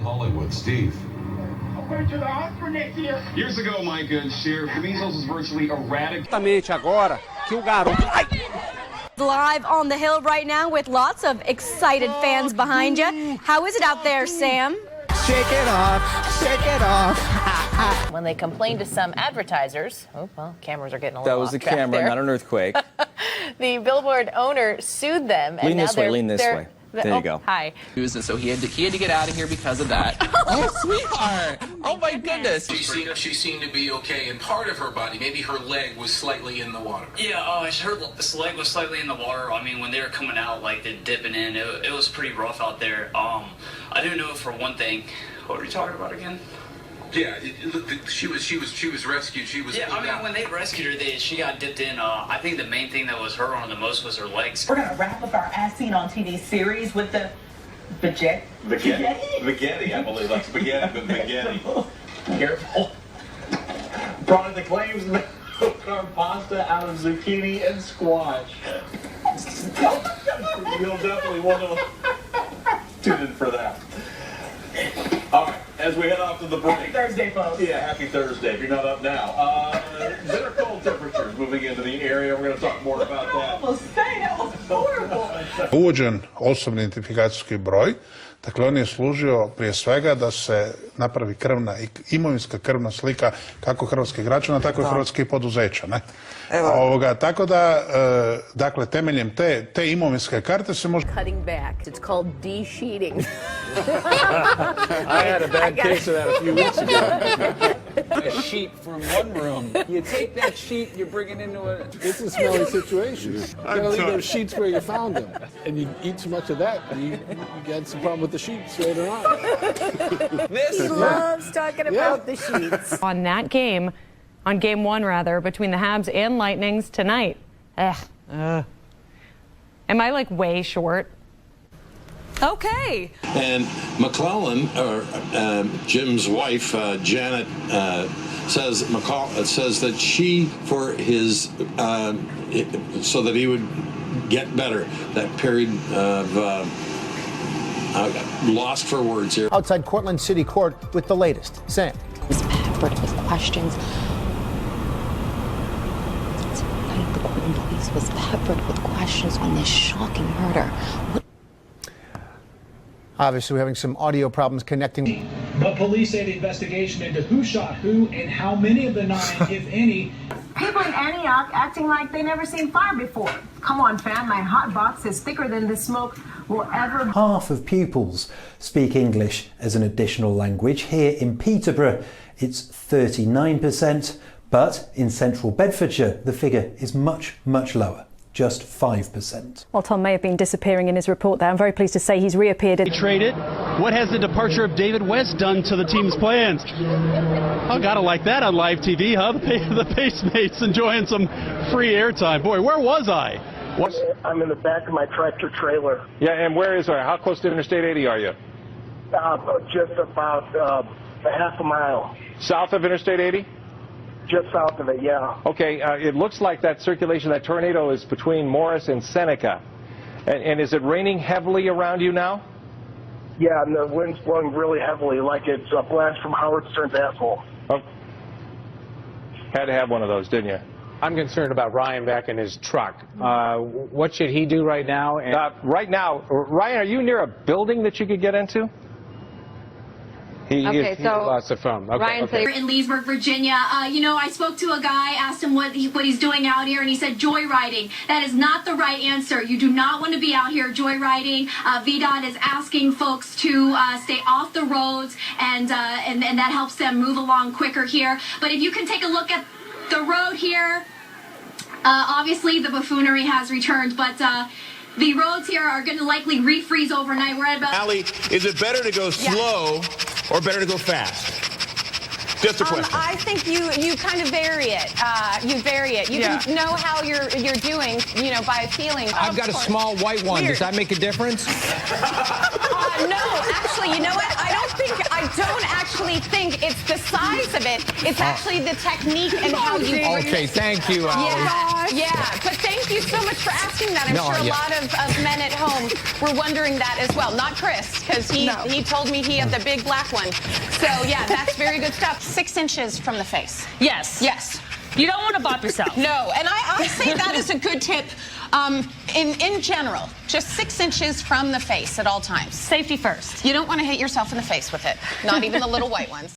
Hollywood. Steve. Years ago, my good sheriff, the measles was virtually eradicated. Live on the Hill right now with lots of excited fans behind you. How is it out there, Sam? Shake it off, shake it off. When they complained to some advertisers, oh, well, cameras are getting a little That was off the track camera, there. not an earthquake. The billboard owner sued them. And Lean now this way, lean this way. There you go. Hi. So he had to get out of here because of that. Oh, sweetheart. Oh, my goodness. She seemed to be okay, and part of her body, maybe her leg, was slightly in the water. Yeah, her leg was slightly in the water. I mean, when they were coming out, like, they're dipping in, it was pretty rough out there. I didn't know for one thing. What were you talking about again? Yeah, she was rescued. She was. Yeah, I mean, when they rescued her, she got dipped in. I think the main thing that was hurt on her the most was her legs. We're gonna wrap up our As Seen on TV series with the Spaghetti, I believe, like spaghetti, but spaghetti. Careful. Product that claims carved pasta out of zucchini and squash. You'll definitely want to tune in for that. All right, as we head off to the break. Happy Thursday, folks. Yeah, happy Thursday, if you're not up now. Bitter cold temperatures moving into the area. We're going to talk more about that. That was horrible. Uvođen osobni identifikacijski broj, dakle on je služio prije svega da se napravi imovinska krvna slika kako hrvatskih građana, tako i hrvatskih poduzeća. Ne? Tako da, dakle, temeljem te imovinske karte se može... Cutting back. It's called de-sheeting. I had a bad case of that a few weeks ago. A sheet from one room. You take that sheet, you bring it into a... It's a smelly situation. You gotta leave those sheets where you found them. And you eat too much of that, you get some problem with the sheets later on. He loves talking about the sheets. On that game, on game one rather, between the Habs and Lightnings tonight. Am I like way short? Okay. And McClellan, or Jim's wife, Janet, says that she, for his, so that he would get better, that period of lost for words here. Outside Cortland City Court with the latest. Sam. Was peppered with questions. The Cortland police was peppered with questions on this shocking murder. Obviously, we're having some audio problems connecting. But police say the investigation into who shot who and how many of the 9, if any. People in Antioch acting like they never seen fire before. Come on, fam, my hot box is thicker than the smoke will ever... Half of pupils speak English as an additional language. Here in Peterborough, it's 39%, but in central Bedfordshire, the figure is much, much lower. Just 5%. Well, Tom may have been disappearing in his report there. I'm very pleased to say he's reappeared. Traded. What has the departure of David West done to the team's plans? Oh, gotta like that on live TV, huh? The Pacemates enjoying some free airtime. Boy, where was I? I'm in the back of my tractor trailer. Yeah, and where is I? How close to Interstate 80 are you? Just about a half a mile. South of Interstate 80? Just south of it, yeah. Okay, it looks like that circulation, that tornado is between Morris and Seneca. And is it raining heavily around you now? Yeah, and the wind's blowing really heavily, like it's a blast from Howard Stern's asshole. Oh. Had to have one of those, didn't you? I'm concerned about Ryan back in his truck. What should he do right now? Right now, Ryan, are you near a building that you could get into? He lost the phone. Okay, Ryan's in Leesburg, Virginia. I spoke to a guy, asked him what he's doing out here, and he said joyriding. That is not the right answer. You do not want to be out here joyriding. VDOT is asking folks to stay off the roads, and that helps them move along quicker here. But if you can take a look at the road here, obviously the buffoonery has returned, but the roads here are going to likely refreeze overnight. We're at about... Allie, is it better to go slow or better to go fast? Just a question. I think you kind of vary it. You vary it. You can know how you're doing, by feeling. I've got a small white one. Does that make a difference? No, actually, you know what? I don't actually think it's the size of it. It's actually the technique and how you bring Okay, thank you, Allie. Yeah. But thank you so much for asking that. I'm sure a lot of men at home were wondering that as well. Not Chris, because he told me he had the big black one. So, yeah, that's very good stuff. 6 inches from the face. Yes. Yes. You don't want to bop yourself. No, and I say that is a good tip in general. Just 6 inches from the face at all times. Safety first. You don't want to hit yourself in the face with it. Not even the little white ones.